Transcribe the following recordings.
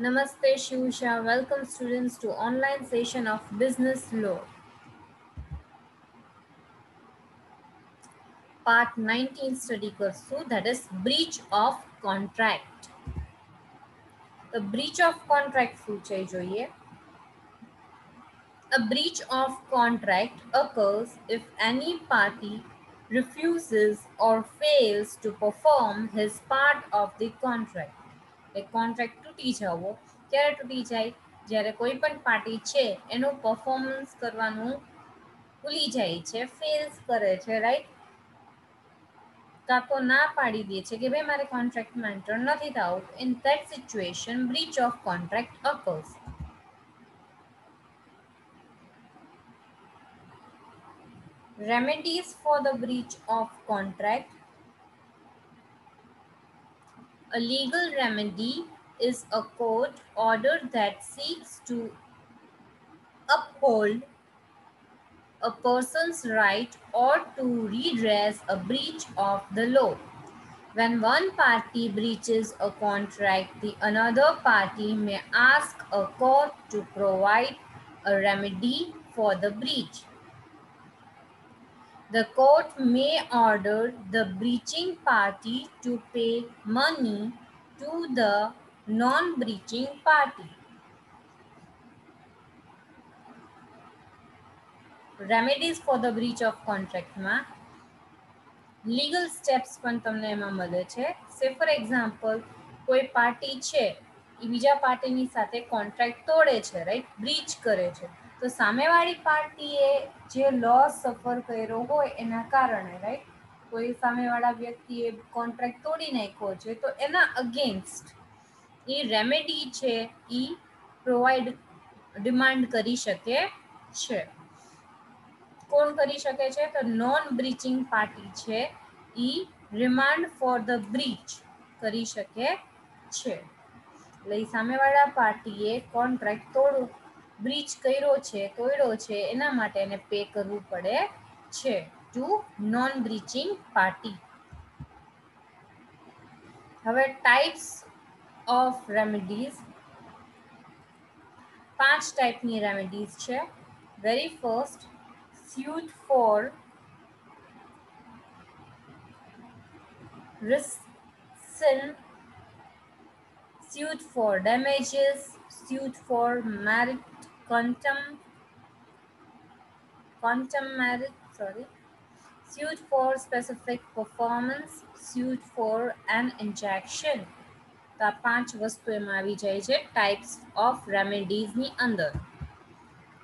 Namaste Shivsha. Welcome students to online session of Business Law. Part 19 study करसू that is breach of contract. The breach of contract શું છે જોઈએ. A breach of contract occurs if any party refuses or fails to perform his part of the contract. A contract તૂટી જવો ક્યારે તૂટી જાય? જ્યારે કોઈ પણ પાર્ટી છે એનું પરફોર્મન્સ કરવાનું ભૂલી જાય છે, ફેલ્સ કરે છે, રાઈટ? કાં તો ના પાડી દે છે કે ભાઈ મારે કોન્ટ્રાક્ટમાં એન્ટર નથી થવું. In that situation breach of contract occurs. Remedies for the breach of contract. A legal remedy is a court order that seeks to uphold a person's right or to redress a breach of the law. When one party breaches a contract, the another party may ask a court to provide a remedy for the breach. The court may order the breaching party to pay money to the non-breaching party. Remedies for the breach of contract માં legal steps પણ તમને એમાં મળે છે. સે for example કોઈ party છે એ બીજા પાર્ટીની સાથે કોન્ટ્રાક્ટ તોડે છે, રાઈટ, બ્રીચ કરે છે, તો સામેવાળી પાર્ટીએ જે લોસ સફર કર્યો હોય એના કારણે, રાઈટ, કોઈ સામેવાળા વ્યક્તિએ કોન્ટ્રાક્ટ તોડી નાખ્યો છે તો એના અગેન્સ્ટ એ રેમેડી છે એ પ્રોવાઈડ ડિમાન્ડ કરી શકે છે. કોણ કરી શકે છે? તો નોન બ્રીચિંગ પાર્ટી છે ઈ રિમાન્ડ ફોર ધ બ્રીચ કરી શકે છે. એટલે સામેવાળા પાર્ટીએ કોન્ટ્રાક્ટ બ્રીચ કર્યો છે, તોડ્યો છે, એના માટે એને પે કરવું પડે છે ટુ નોન બ્રીચિંગ પાર્ટી. હવે ટાઈપ્સ ઓફ રેમેડીઝ. 5 ટાઈપની રેમેડીઝ છે. Very first, suit for rescission, suit for damages, suit for merit suit for specific performance, suit for an injunction. તો આ 5 વસ્તુ એમાં આવી જાય છે ટાઈપ્સ ઓફ રેમેડીઝની અંદર.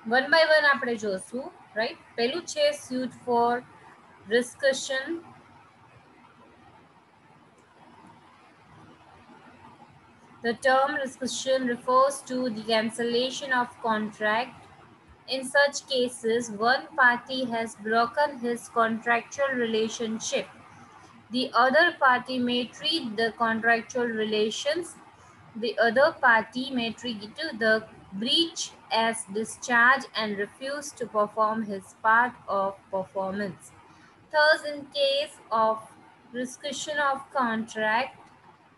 વન બાય વન આપણે જોશું, રાઈટ. પહેલું છે suit for rescission. The term rescission refers to the cancellation of contract. In such cases, one party has broken his contractual relationship. The other party may treat the contractual relations. The other party may treat the breach as discharge and refuse to perform his part of performance. Thus, in case of rescission of contract,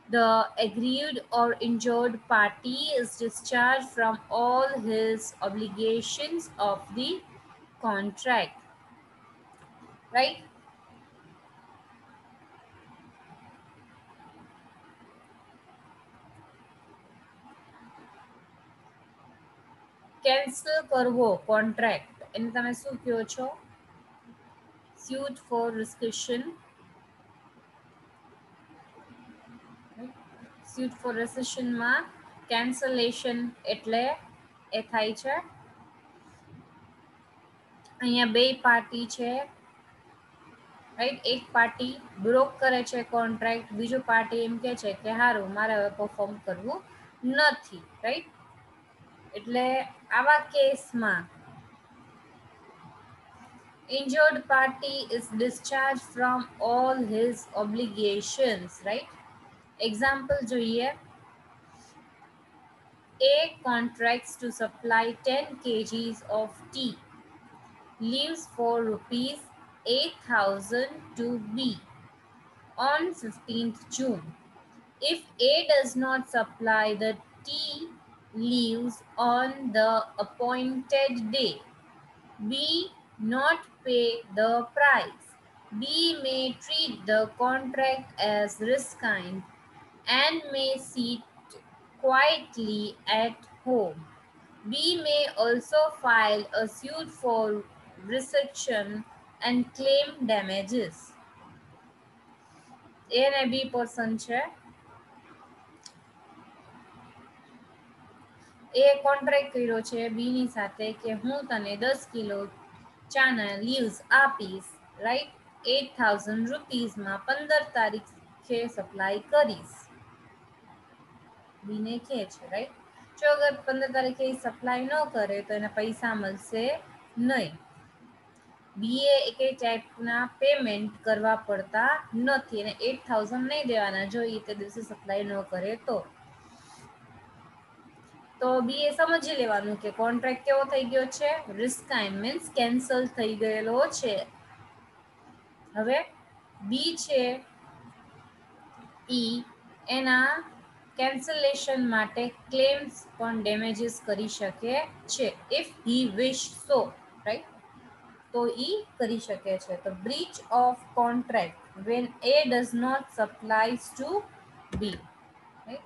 the aggrieved or injured party is discharged from all his obligations of the contract. Right? Cancel કરવો contract એને તમે શું કહો છો? suit for rescission. suit for rescission માં cancellation એટલે એ થાય છે. અહીંયા બે પાર્ટી છે, રાઈટ. એક પાર્ટી બ્રોક કરે છે કોન્ટ્રાક્ટ, બીજો પાર્ટી એમ કહે છે કે હારું મારે હવે પરફોર્મ કરવું નથી, રાઈટ. એટલે આવા કેસમાં injured party is discharged from all his obligations, right? Example જોઈએ. A contracts to supply 10 kgs of tea, leaves for rupees 8,000 to B on 15th June. If A does not supply the T leaves on the appointed day, B not pay the price. B may treat the contract as resigned and may sit quietly at home. B may also file a suit for rescission and claim damages. A અને B person છે. એ contract કર્યો છે બી ની સાથે કે હું તને 10 kilo ચાના લીવ્સ આપીશ, રાઈટ, 8,000 રૂપીસમાં 15 તારીખે સપ્લાય કરીશ. બીને કહે છે, રાઈટ. જો અગર 15 તારીખે સપ્લાય ન કરે તો એને પૈસા મળશે નહીં. બીએ એક ટાઈપના પેમેન્ટ કરવા પડતા નથી અને 8,000 નહીં દેવાના જો એ તે દિવસે સપ્લાય ન કરે તો બી એ સમજી લેવાનું કે કોન્ટ્રાક્ટ કેવો થઈ ગયો છે, રિસ્કાઇન મીન્સ કેન્સલ થઈ ગયેલો છે. હવે બી છે ઈ એના કેન્સલેશન માટે ક્લેમ્સ પણ ડેમેજીસ કરી શકે છે if he wish so, right. તો ઈ કરી શકે છે. તો breach of contract when A does not supplies to B, right.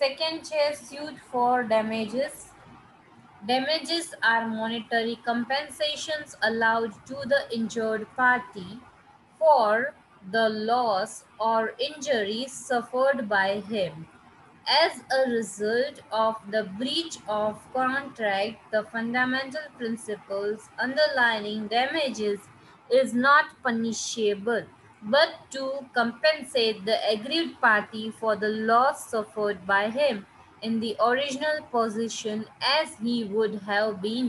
Second છે suit for damages. Damages are monetary compensations allowed to the injured party for the loss or injuries suffered by him as a result of the breach of contract. The fundamental principles underlying damages is not punishable, but to compensate the aggrieved party for the loss suffered by him in the original position as he would have been.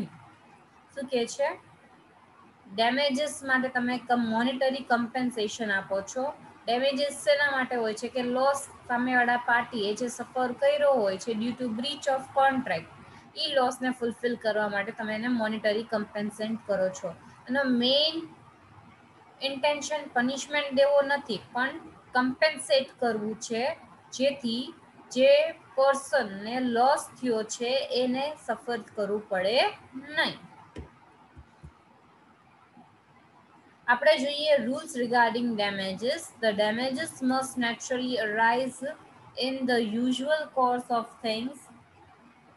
શું કહે છે? Damages માટે તમે monetary compensation આપો છો. Damages શેના માટે હોય છે કે લોસ સામેવાળા પાર્ટીએ જે સફર કર્યો હોય છે due to breach of contract, એ લોસને ફૂલફિલ કરવા માટે તમે એને મોનેટરી કમ્પેન્સેટ કરો છો. અને મેઇન ઇન્ટેન્શન પનિશમેન્ટ દેવો નથી પણ કમ્પેન્સેટ કરવું છે જેથી જે પર્સનને લોસ થયો છે એને સફર કરવું પડે નહીં. આપણે જોઈએ rules regarding damages. The damages must naturally arise in the usual course of things.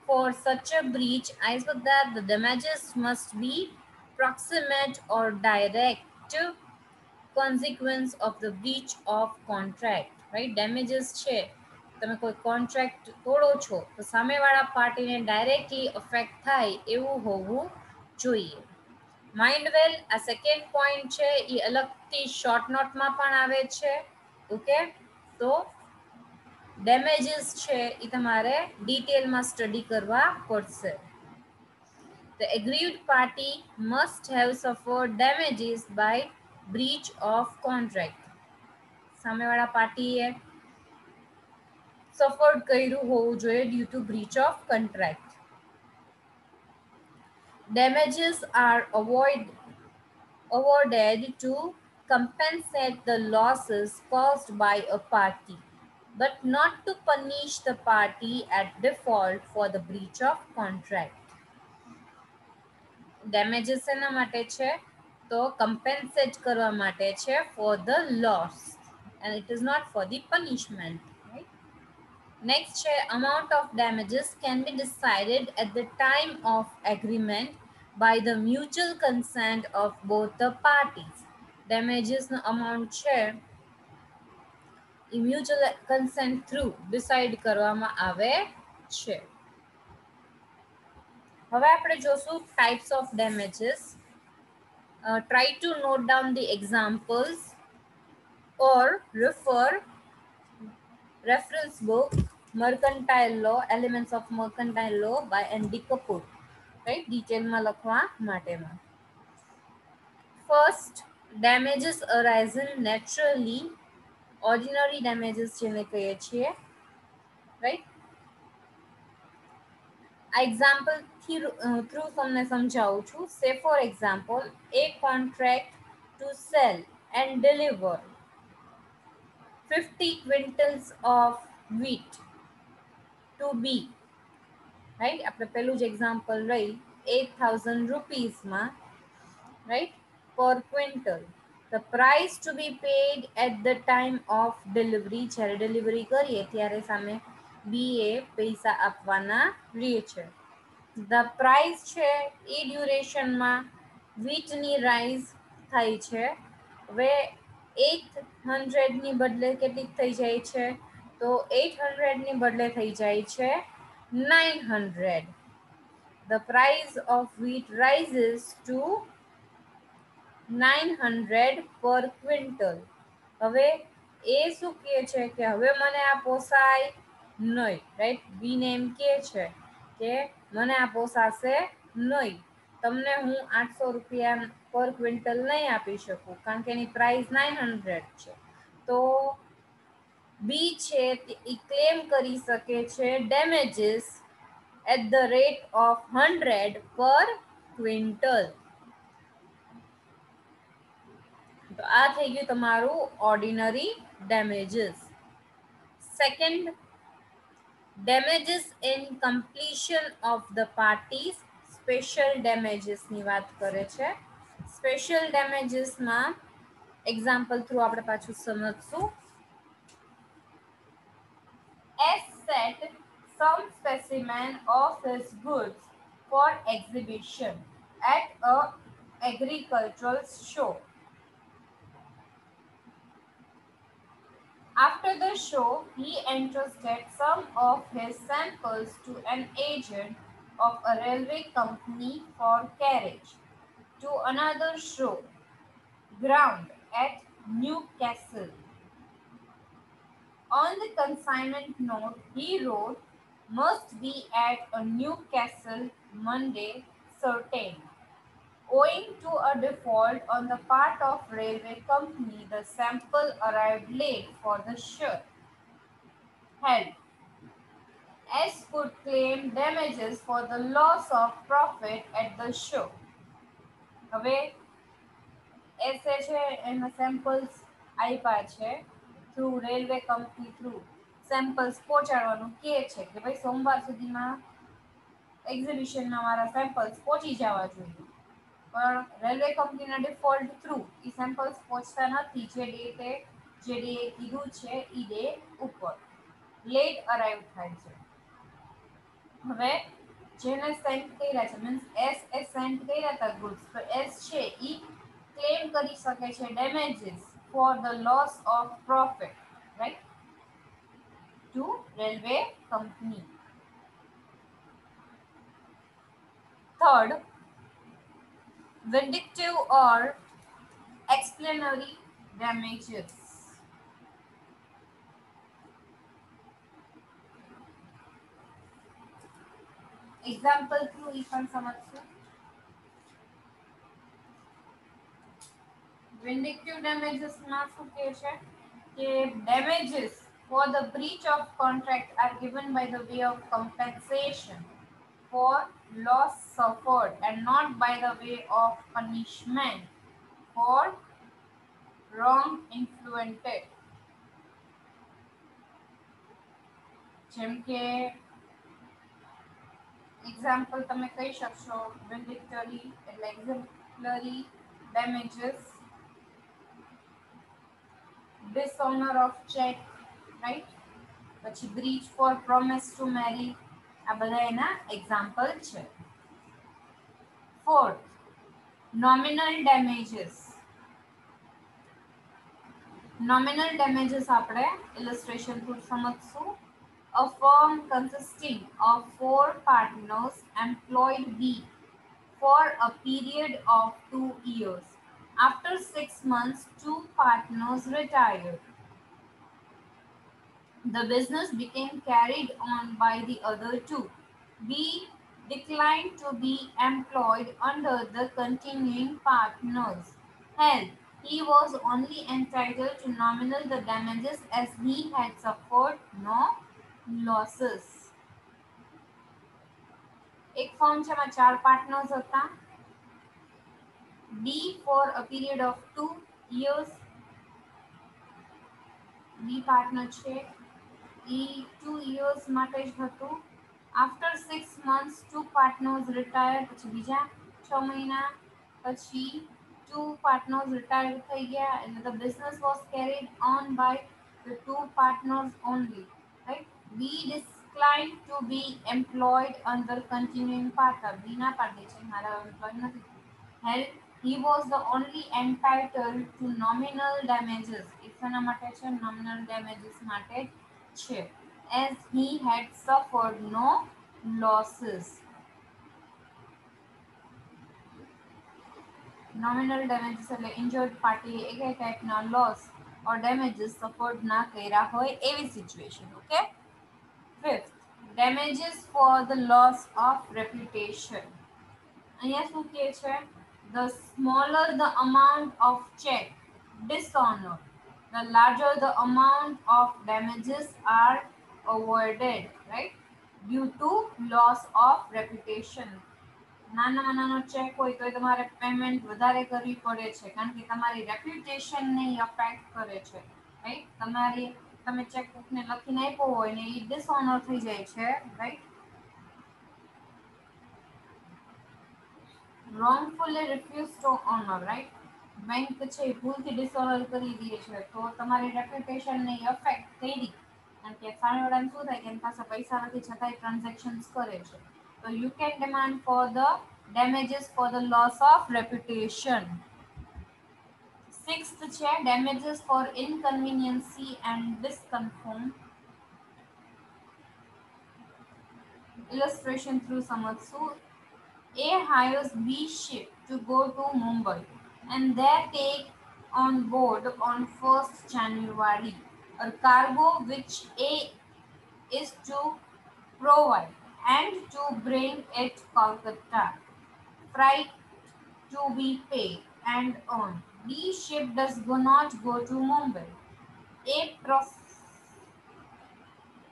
For such a breach, I said that the damages must be proximate or direct consequence of the breach of contract, right. Damages છે તમે કોઈ contract તોડો છો તો સામેવાળા પાર્ટીને directly affect થાય એવું હોવું જોઈએ. માઇન્ડ વેલ આ સેકન્ડ પોઈન્ટ છે એ અલગથી શોર્ટ નોટમાં પણ આવે છે. ઓકે, તો ડેમેજીસ છે એ તમારે ડિટેલમાં સ્ટડી કરવા પડશે. The aggrieved party must have suffered damages by breach of contract. સામેવાળા પાર્ટીએ સફર્ડ કર્યું હોવું જોઈએ due to breach of contract. Damages are awarded to compensate the losses caused by a party, but not to punish the party at default for the breach of contract. Damages એના માટે છે તો compensate કરવા માટે છે for the loss and it is not for the punishment, right? Next છે amount of damages can be decided at the time of agreement by the mutual consent of both the parties. Damages no amount છે એ mutual consent through decide કરવામાં આવે છે. હવે આપણે જોશું types of damages. Try to note down the examples or reference book Mercantile Law, Elements of Mercantile Law by N.D. Kapoor, right. ડિટેલમાં લખવા માટેમાં. First, damages arising naturally, ordinary damages જેને કહીએ છીએ, right. આ એક્ઝામ્પલ થ્રુ તમને સમજાવું છું. Say for example, a contract to sell and deliver 50 quintals of wheat to be, right? આપણે પેલું જ એક્ઝામ્પલ લઈ 8000 રૂપીસમાં, right, per quintal. The price to be paid at the time of delivery, જ્યારે delivery કરીએ ત્યારે સામે B એ પૈસા આપવાના રહે છે. The price છે એ ડ્યુરેશનમાં વીટની રાઇઝ થાય છે. હવે 800 ની બદલે કેટલીક થઈ જાય છે? તો 800 ની બદલે થઈ જાય છે 900. The price of wheat rises to 900 per quintal. હવે એ શું કહે છે કે હવે મને આ પોસાય નહીં, રાઈટ? બી ને એમ કહે છે કે મને આ પોસાશે નહીં, તમને હું 800 રૂપિયા પર ક્વિન્ટલ નહીં આપી શકું કારણ કે એની પ્રાઇસ 900 છે. તો બી છે એ ક્લેમ કરી શકે છે damages at the rate of 100 per quintal. તો આ થઈ ગયું તમારું ordinary damages. Second, damages in completion of the parties. Special ડેમેજીસની વાત કરે છે. સ્પેશિયલ ડેમેજીસમાં એક્ઝામ્પલ થ્રુ આપણે પાછું સમજશું. S set some specimen of his goods for exhibition at a agricultural show. After the show, he entrusted some of his samples to an agent of a railway company for carriage to another show ground at Newcastle. On the consignment note, he wrote, "Must be at a Newcastle Monday certain." Owing to a default on the part of railway company, the sample arrived late for the show held. S could claim damages for the loss of profit at the show. હવે S છે એના samples આપ્યા છે through railway company through samples પહોંચાડવાનું કહે છે કે ભાઈ સોમવાર સુધીમાં એક્ઝિબિશનમાં મારા સેમ્પલ્સ પહોંચી જવા જોઈએ, પણ રેલવે કંપનીના ડિફોલ્ટ થ્રુ એ સેમ્પલ્સ પહોંચતા નથી જે ડેટે જે ડે કીધું છે એ ડે ઉપર લેટ અરાઈવ થાય છે. હવે જેને સેન્ડ કર્યા છે મીન્સ એસ એ સેન્ડ કર્યા હતા ગુડ્સ, તો એસ છે એ ક્લેમ કરી શકે છે damages for the loss of profit, right, to railway company. Third, vindictive or explanatory damages. Example through એ પણ સમજશું. vindictive damages માં શું કહે છે કે damages for the breach of contract are given by the way of compensation for loss suffered and not by the way of punishment for wrong influenced. જેમ કે એક્ઝામ્પલ તમે કહી શકશો vindictory એટલે exemplary damages, dishonor of check, right, પછી breach for promise to marry, આ બધા એના એક્ઝામ્પલ છે. Fourth, nominal damages. nominal damages આપણે illustration થ્રુ સમજશું. A firm consisting of 4 partners employed B for a period of 2 years. After 6 months, 2 partners retired. The business became carried on by the other 2. B declined to be employed under the continuing partners. Hence, he was only entitled to nominal the damages as he had suffered no losses. એક firm છે એમાં 4 partners હતા. D for a period of 2 years. B partner છે એ 2 years માટે જ હતું. After 6 months two partners retire, પછી બીજા 6 મહિના પછી ટુ પાર્ટનર્સ રિટાયર થઈ ગયા, એટલે the business was carried on by the two partners only, right. B declined to be employed under continuing partner, B ના પાડી છે મારા એમ્પ્લોય નથી. Hence, he was the only entitled to nominal damages. એના માટે છે nominal damages માટે છે, as he had suffered no losses. Nominal damages એટલે injured party એ કઈ ટાઈપના loss or damages suffered ના કર્યા હોય એવી situation. Okay. Fifth, damages for the loss of reputation. અહીંયા શું કહે છે? The smaller the amount of check dishonor, the larger the amount of damages are awarded, right? Due to loss of reputation. નાનામાં નાનો ચેક હોય તો તમારે payment વધારે કરવી પડે છે, કારણ કે તમારી રેપ્યુટેશનને અફેક્ટ કરે છે, રાઈટ. તમે ચેકબુકને લખીને આપ્યો હોય ને એ ડિસઓનર થઈ જાય છે, right. wrongfully refused to honor, right. Bank છે ભૂલથી ડિસઓનર કરી દે છે તો તમારી રેપ્યુટેશનને અફેક્ટ કરી, કારણ કે સામેવાળાને શું થાય કે એની પાસે પૈસા નથી છતાંય ટ્રાન્ઝેક્શન્સ કરે છે. તો you can demand for the damages for the loss of reputation. Sixth છે damages for inconveniency and disconform. Illustration through સમજશું. A hires B ship to go to Mumbai and there take on board on 1st January a cargo which A is to provide and to bring it Kolkata. Freight to be paid and on. B ship does not go to Mumbai. A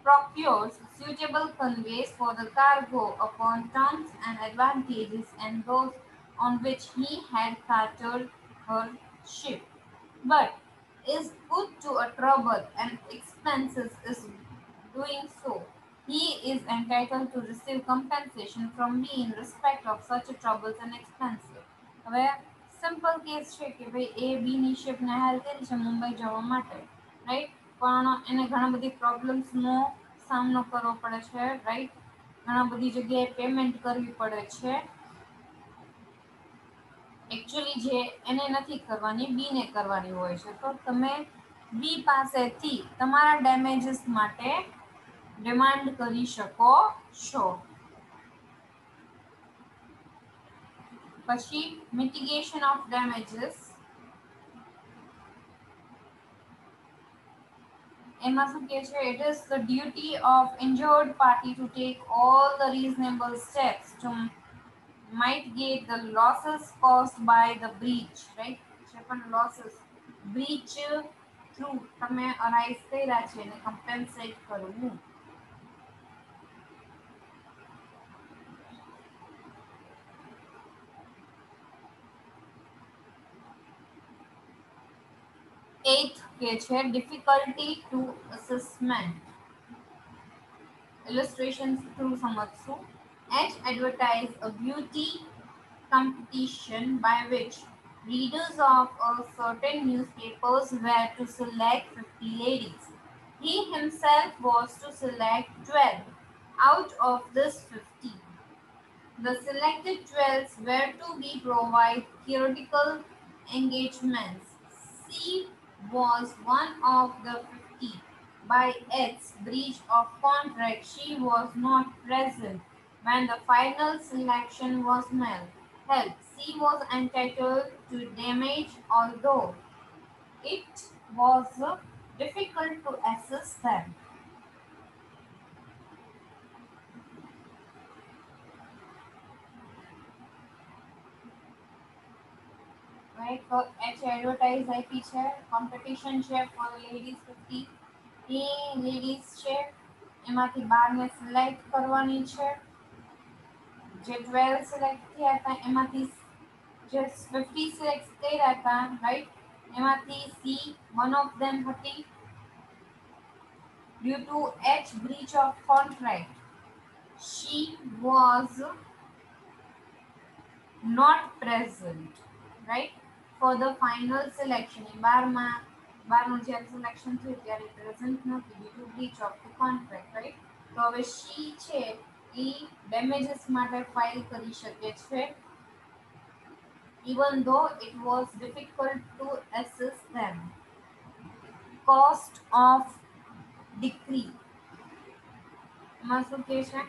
procures suitable conveys for the cargo upon terms and advantages and those on which he had chartered her ship, but is put to a trouble and expenses is doing so. He is entitled to receive compensation from me in respect of such troubles and expenses. હવે simple case છે કે ભાઈ એ બી ની શિપને higher કરી છે મુંબઈ જવા માટે, right. પણ એને ઘણા બધી પ્રોબ્લેમ્સનો સામનો કરવો પડે છે, રાઈટ. ઘણા બધી જગ્યાએ પેમેન્ટ કરવી પડે છે. એકચ્યુઅલી જે એને નથી કરવાની બીને કરવાની હોય છે, તો તમે બી પાસેથી તમારા ડેમેજીસ માટે ડિમાન્ડ કરી શકો છો. પછી મિટિગેશન ઓફ ડેમેજીસ. એમાં શું કહે છે? It is the duty of injured party to take all the reasonable steps to mitigate the losses caused by the breach, right. જે પણ losses breach through તમે arise કર્યા છે એને compensate કરવું. Eighth કે છે difficulty to assessment. Illustrations through સમજશું. H advertise a beauty competition by which readers of a certain newspapers were to select 50 ladies. He himself was to select 12 out of this 50. The selected 12 were to be provide theoretical engagements. C was one of the 50. By its breach of contract, she was not present when the final selection was held. She was entitled to damage although it was difficult to assess them. Right, so H advertise આપી છે, competition છે for ladies 50. A ladies છે એમાંથી 12 ને select કરવાની છે. જે 12 select થયા હતા એમાંથી જે 50 સિલેક્ટ કર્યા હતા, રાઈટ, એમાંથી સી વન ઓફ ધેમ હતી. due to H breach of contract, she was not present, right, for the final selection. એ બારનું જ્યારે સિલેક્શન થયું ત્યારે પ્રેઝન્ટ નહોતી due to breach of the contract, right. તો હવે she છે એ ડેમેજીસ માટે ફાઇલ કરી શકે છે even though it was difficult to assess them. Cost of decree એમાં શું કહે છે?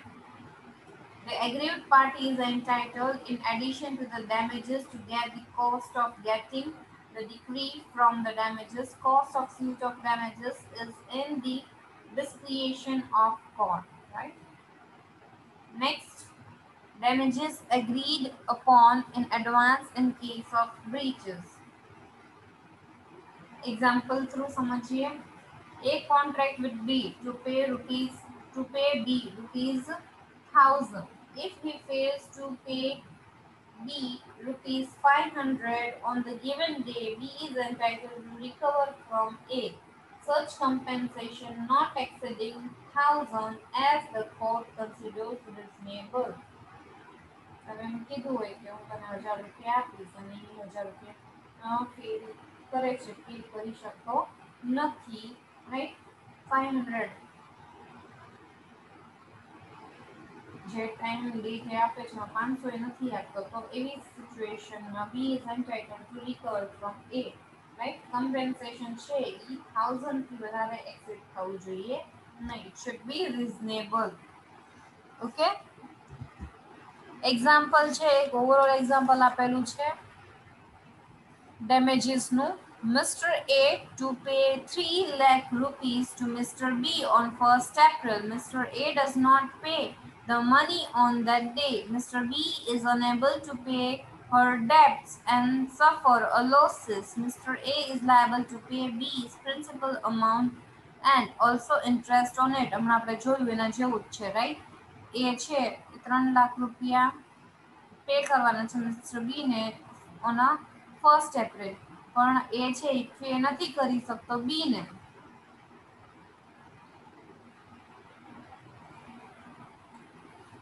The aggrieved party is entitled, in addition to the damages, to get the cost of getting the decree from the damages. Cost of suit of damages is in the discretion of court, right? Next, damages agreed upon in advance in case of breaches. Example through समझिए. A contract with B to pay B rupees 1000. If he fails to pay B rupees 500 on the given day, B is entitled to recover from A such compensation not exceeding 1000 as the court considers reasonable. હવે એમ કીધું હોય કે હું તને 1000 રૂપિયા આપીશ અને એ 1000 રૂપિયા કરે છે પે કરી શકતો નથી, રાઈટ. 500 જે ટાઈમ લીધે આપે છે 500 એ નથી આપતો, તો એવી સિચ્યુએશનમાં B is entitled to recover from A, right. Compensation છે એ 1000 થી વધારે એક્સીડ થવું જોઈએ નહીં. It should be reasonable. Okay. Example છે, એક ઓવરઓલ એક્ઝામ્પલ આપેલું છે damagesનું. Mr. A to pay 3 lakh rupees to Mr. B on 1st April. Mr. A does not pay the money on that day. Mr. B is unable to pay her debts and suffer a losses. Mr. A is liable to pay B's principal amount and also interest on it. હમણાં આપણે જોયું એના જેવું જ છે, right. એ છે 3 લાખ રૂપિયા pay કરવાના છે મિસ્ટર બી ને ઓન 1st એપ્રિલ, પણ એ છે પે નથી કરી શકતો બી ને.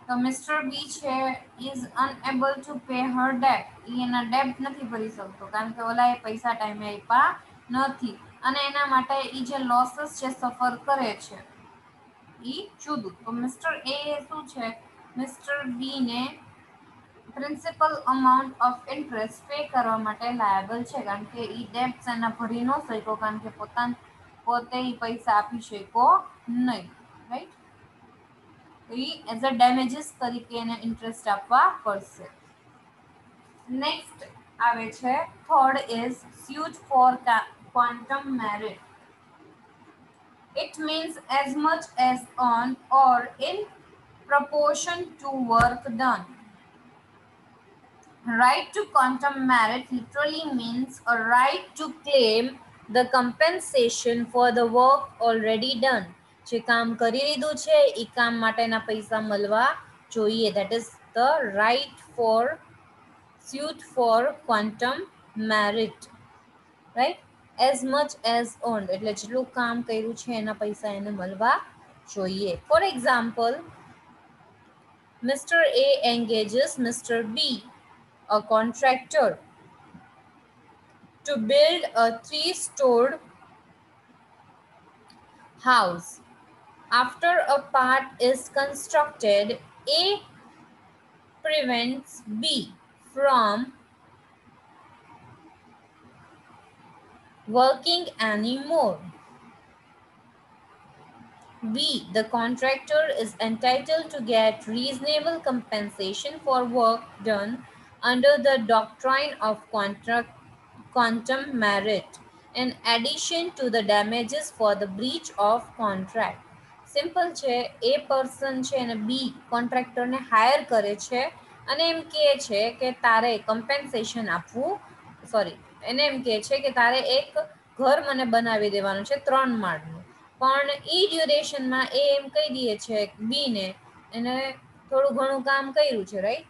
તો મિસ્ટર બી છે is unable to pay her debt. એ એના ડેટ નથી ભરી શકતો કારણ કે ઓલા એ પૈસા ટાઈમે આપ્યા નથી અને એના માટે એ જે લોસીસ છે સફર કરે છે એ જુદું. તો મિસ્ટર એ શું છે, મિસ્ટર બી ને principal amount of interest pay કરવા માટે લાયબલ છે કારણ કે એ ડેબ્ટ્સ એના ભરી ન શક્યો કારણ કે પોતે એ પૈસા આપી શક્યો નહીં, રાઈટ. તો એ એઝ અ ડેમેજીસ તરીકે એને ઇન્ટરેસ્ટ આપવા પડશે. નેક્સ્ટ આવે છે third is suit for quantum meruit. It means as much as on or in proportion to work done. Right to quantum merit literally means a right to claim the compensation for the work already done. જે કામ કરી લીધું છે એ કામ માટેના પૈસા મળવા જોઈએ. That is the right for suit for quantum merit, right? As much as earned એટલે જેટલું કામ કર્યું છે એના પૈસા એને મળવા જોઈએ. For example, Mr. A engages Mr. B, a contractor, to build a 3-stored house. After a part is constructed, A prevents B from working anymore. B. The contractor is entitled to get reasonable compensation for work done under the doctrine of quantum merit, in addition to the damages for the breach of contract. Simple છે, એ person છે અને બી કોન્ટ્રાક્ટરને higher કરે છે અને એમ કહે છે કે તારે કમ્પેન્સેશન આપવું, એને એમ કહે છે કે તારે એક ઘર મને બનાવી દેવાનું છે 3 માળનું, પણ એ ડ્યુરેશનમાં એ એમ કહી દે છે બી ને એને થોડું ઘણું કામ કર્યું છે, રાઈટ.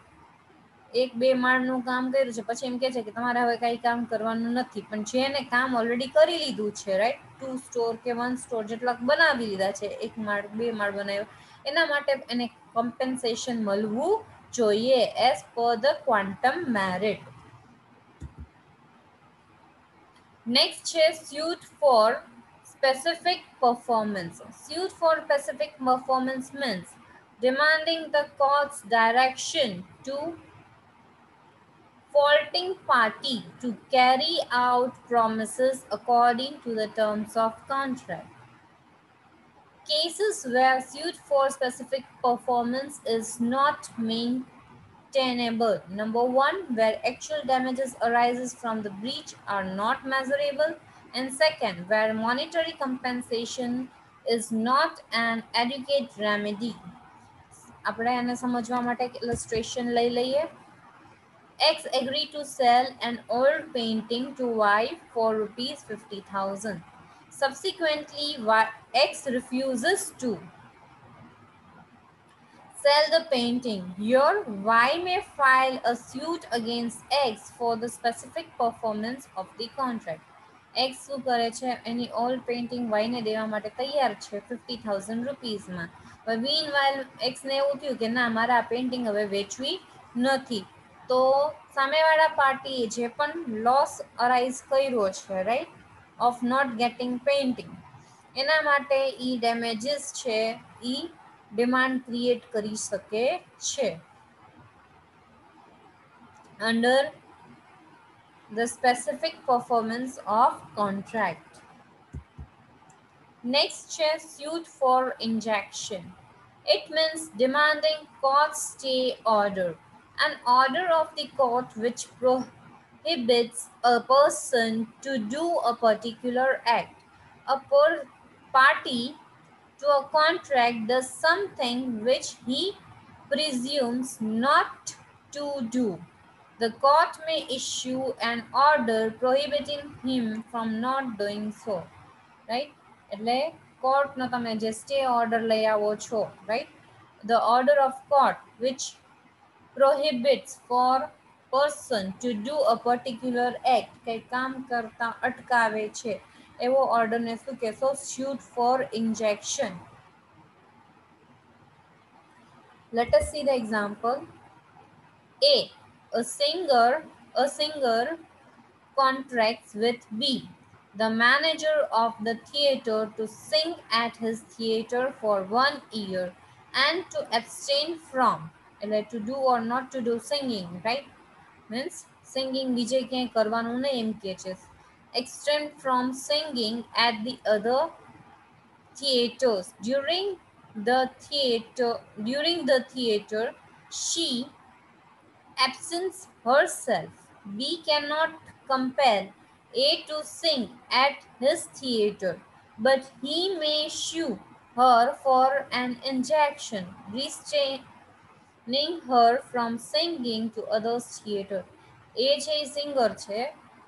એક બે માળનું કામ કર્યું છે, પછી એમ કહે છે કે તમારે હવે કાંઈ કામ કરવાનું નથી, પણ જેને કામ ઓલરેડી કરી લીધું છે, રાઈટ, 2 સ્ટોર કે 1 સ્ટોર જેટલા બનાવી લીધા છે, એક માળ બે માળ બનાવ્યો, એના માટે એને કોમ્પેન્સેશન મળવું જોઈએ as per the quantum merit. Next છે suit for specific performance. Suit for specific performance means demanding the court's direction to faulting party to carry out promises according to the terms of contract. Cases where suit for specific performance is not maintainable. Number one, where actual damages arises from the breach are not measurable. And second, where monetary compensation is not an adequate remedy. આપણે આને સમજવા માટે એક illustration લઈ લઈએ. X agreed to sell an old painting to Y for rupees 50,000. Subsequently, X refuses to sell the painting. Here, Y may file a suit against X for the specific performance of the contract. X શું કરે છે, એની old painting Y ને દેવા માટે તૈયાર છે 50,000 રૂપીઝમાં. Mean while X ને એવું થયું કે ના, મારે આ પેઇન્ટિંગ હવે વેચવી નથી, તો સામેવાળા પાર્ટીએ જે પણ લોસ અરાઇઝ કર્યો છે, right, of not getting painting, એના માટે ઈ ડેમેજીસ છે ઈ ડિમાન્ડ ક્રિએટ કરી શકે છે under the specific performance of contract. Next છે suit for injunction. It means demanding court stay order, an order of the court which prohibits a person to do a particular act. A party to a contract does something which he presumes not to do. The court may issue an order prohibiting him from not doing so. Right? એટલે કોર્ટનો તમે જે stay order લઈ આવો છો, right, the order of court which prohibits for person to do a particular act, કંઈ કામ કરતા અટકાવે છે, એવો ઓર્ડરને શું કહેશો? suit for injunction. Let us see the example. A singer contracts with B, the manager of the theatre, to sing at his theatre for 1 year and to abstain from, to do or not to do singing, right? Means singing બીજે ક્યાંય કરવાનું નહીં એમ કહે છે. Abstain from singing at the other theaters. During the theater, she absents herself. B cannot compel A to sing at his theatre, but he may sue her for an injunction restraining her from singing to others' theatre. A છે એ singer છે,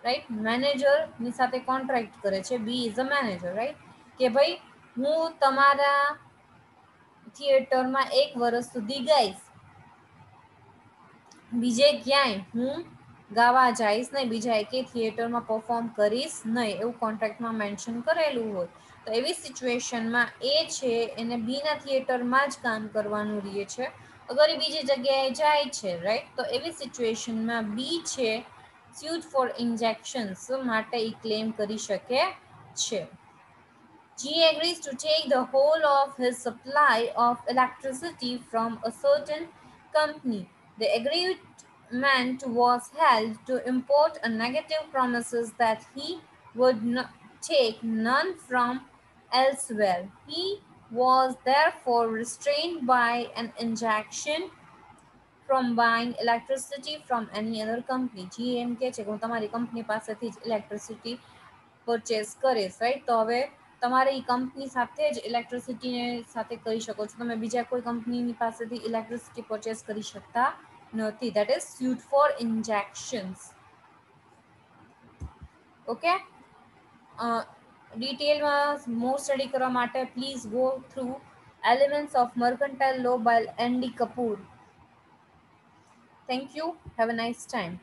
right, મેનેજરની સાથે contract કરે છે. B is a manager, right, કે ભાઈ હું તમારા થિયેટરમાં 1 વર્ષ સુધી ગાઈશ, બીજે ક્યાંય હું ગાવા જઈશ નહીં, બીજા એકે થિયેટરમાં પરફોર્મ કરીશ નહીં, એવું કોન્ટ્રાક્ટમાં મેન્શન કરેલું હોય. તો એવી સિચ્યુએશનમાં એ છે એને બીના થિયેટરમાં જ કામ કરવાનું રહે છે, અગર એ બીજી જગ્યાએ જાય છે, રાઈટ, તો એવી સિચ્યુએશનમાં બી છે suit for injunctions માટે એ ક્લેમ કરી શકે છે. G agrees to take the whole of his supply of electricity from a certain company. The agreement was held to import a negative promises that he would not take none from elsewhere. He was therefore restrained by an injunction from buying electricity from any other company. G એમ કહે છે કે હું તમારી company પાસેથી જ electricity purchase કરીશ, right. તો હવે તમારે એ કંપની સાથે જ ઇલેક્ટ્રિસિટી સાથે કરી શકો છો, તમે બીજા કોઈ કંપનીની પાસેથી ઇલેક્ટ્રિસિટી પરચેસ કરી શકતા નથી. That is suit for injunctions. Okay, ડિટેલમાં મોર સ્ટડી કરવા માટે please go through Elements of Mercantile Law by Andy Kapoor. Thank you. Have a nice time.